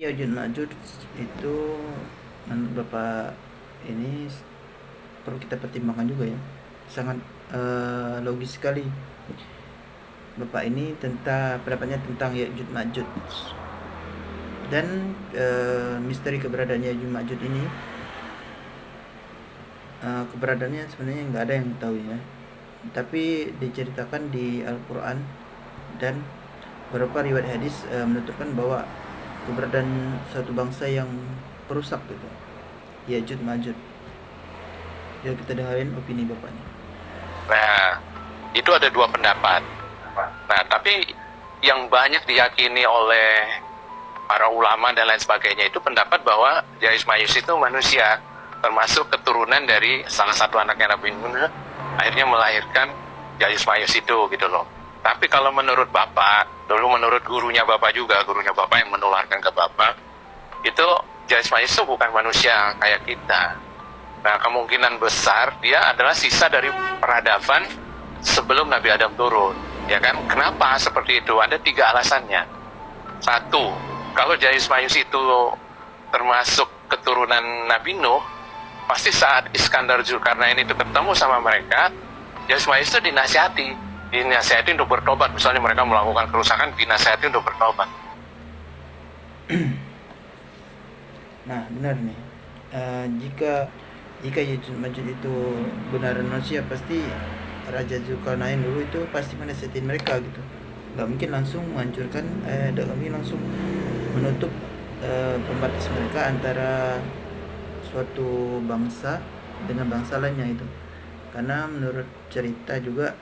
Ya'juj Ma'juj itu menurut Bapak ini perlu kita pertimbangkan juga ya. Sangat logis sekali Bapak ini tentang pendapatnya tentang Ya'juj Ma'juj. Dan misteri keberadaan Ya'juj Ma'juj ini keberadaannya sebenarnya nggak ada yang tahu ya. Tapi diceritakan di Al-Quran dan beberapa riwayat hadis menuturkan bahwa keberadaan suatu bangsa yang perusak gitu, Ya'juj Ma'juj. Ya kita dengerin opini bapaknya. Nah, itu ada dua pendapat. Nah, tapi yang banyak diyakini oleh para ulama dan lain sebagainya itu pendapat bahwa Ya'juj Ma'juj itu manusia, termasuk keturunan dari salah satu anaknya Nabi Nuh, akhirnya melahirkan Ya'juj Ma'juj itu gitu loh. Tapi kalau menurut Bapak, dulu menurut gurunya Bapak juga, gurunya Bapak yang menularkan ke Bapak, itu Ya'juj Ma'juj itu bukan manusia kayak kita. Nah, kemungkinan besar dia adalah sisa dari peradaban sebelum Nabi Adam turun. Ya kan? Kenapa seperti itu? Ada 3 alasannya. Satu, kalau Ya'juj Ma'juj itu termasuk keturunan Nabi Nuh, pasti saat Iskandar Zulkarnain itu ketemu sama mereka, Ya'juj Ma'juj itu dinasihati untuk bertobat. Misalnya mereka melakukan kerusakan, dinasihati untuk bertobat. Nah benar nih. Jika Ya'juj Ma'juj itu benar manusia, pasti Raja Zulkarnain dulu itu pasti menasihatin mereka gitu. Gak mungkin langsung menghancurkan, gak mungkin langsung menutup pembatas mereka antara suatu bangsa dengan bangsa lainnya itu. Karena menurut cerita juga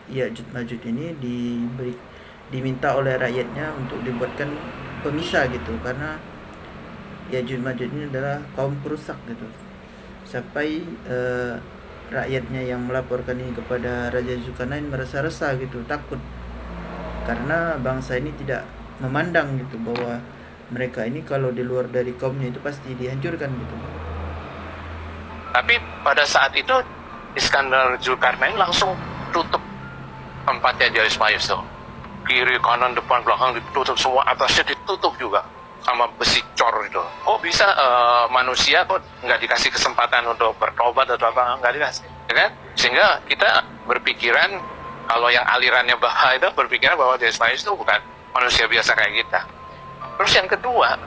Ya'juj Ma'juj ini diminta oleh rakyatnya untuk dibuatkan pemisah gitu, karena Ya'juj Ma'juj ini adalah kaum perusak gitu. Sampai rakyatnya yang melaporkan ini kepada Raja Zulkarnain merasa resah gitu, takut karena bangsa ini tidak memandang gitu bahwa mereka ini kalau di luar dari kaumnya itu pasti dihancurkan gitu. Tapi pada saat itu Iskandar Zulkarnain langsung tutup tempatnya Ya'juj Ma'juj tuh. Kiri, kanan, depan, belakang ditutup semua, atasnya ditutup juga sama besi cor itu. Oh bisa manusia kok nggak dikasih kesempatan untuk bertobat atau apa, nggak dikasih, ya kan? Sehingga kita berpikiran kalau yang alirannya Baha itu berpikiran bahwa Ya'juj Ma'juj itu bukan manusia biasa kayak kita. Terus yang kedua,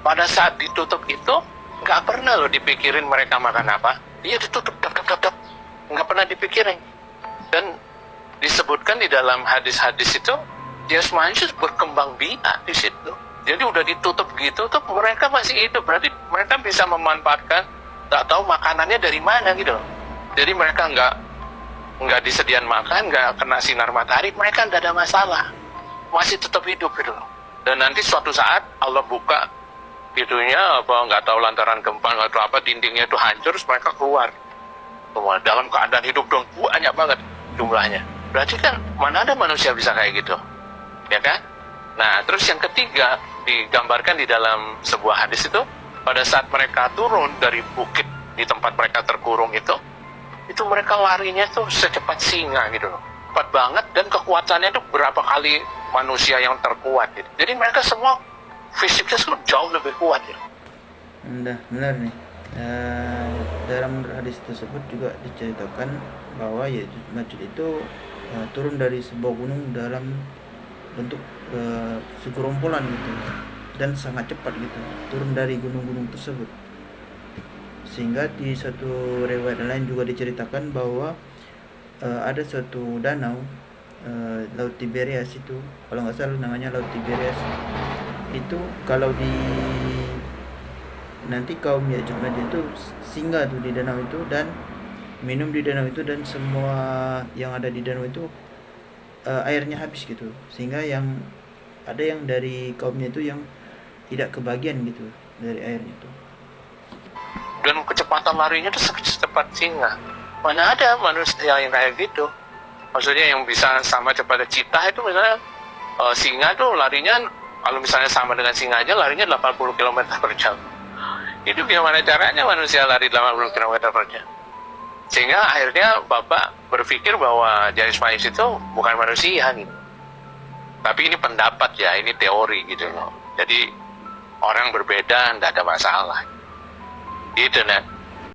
pada saat ditutup itu nggak pernah loh dipikirin mereka makan apa. Iya ditutup, nggak pernah dipikirin. Dan disebutkan di dalam hadis-hadis itu Ya'juj Ma'juj berkembang biak di situ. Jadi udah ditutup gitu tuh mereka masih hidup, berarti mereka bisa memanfaatkan, nggak tahu makanannya dari mana gitu. Jadi mereka nggak disediakan makan, nggak kena sinar matahari, mereka nggak ada masalah, masih tetap hidup gitu. Dan nanti suatu saat Allah buka itunya apa nggak tahu lantaran gempa atau apa, dindingnya itu hancur, mereka keluar semua dalam keadaan hidup dong, banyak banget jumlahnya. Berarti kan mana ada manusia bisa kayak gitu, ya kan? Nah, terus yang ketiga digambarkan di dalam sebuah hadis itu, pada saat mereka turun dari bukit di tempat mereka terkurung itu mereka larinya tuh secepat singa gitu loh, cepat banget, dan kekuatannya tuh berapa kali manusia yang terkuat gitu. Jadi mereka semua fisiknya tuh jauh lebih kuat gitu. Benar nih. Dalam hadis tersebut juga diceritakan bahwa Ya'juj Ma'juj itu turun dari sebuah gunung dalam bentuk segerombolan gitu, dan sangat cepat gitu turun dari gunung-gunung tersebut. Sehingga di suatu riwayat lain juga diceritakan bahwa ada suatu danau, Laut Tiberias itu, kalau nggak salah namanya Laut Tiberias itu, kalau di nanti kaum Ya'juj Ma'juj itu singgah tuh di danau itu dan minum di danau itu, dan semua yang ada di danau itu airnya habis gitu, sehingga yang ada yang dari kaumnya itu yang tidak kebagian gitu dari airnya itu. Dan kecepatan larinya tuh secepat singa. Mana ada manusia yang kayak gitu? Maksudnya yang bisa sama cepatnya citah itu, misalnya singa tuh larinya, kalau misalnya sama dengan singa aja larinya 80 km per jam. Itu gimana caranya manusia lari 80 km per jam? Sehingga akhirnya Bapak berpikir bahwa Ya'juj Ma'juj itu bukan manusia gitu. Tapi ini pendapat ya, ini teori gitu loh. Jadi orang berbeda, tidak ada masalah. Gitu, Nen.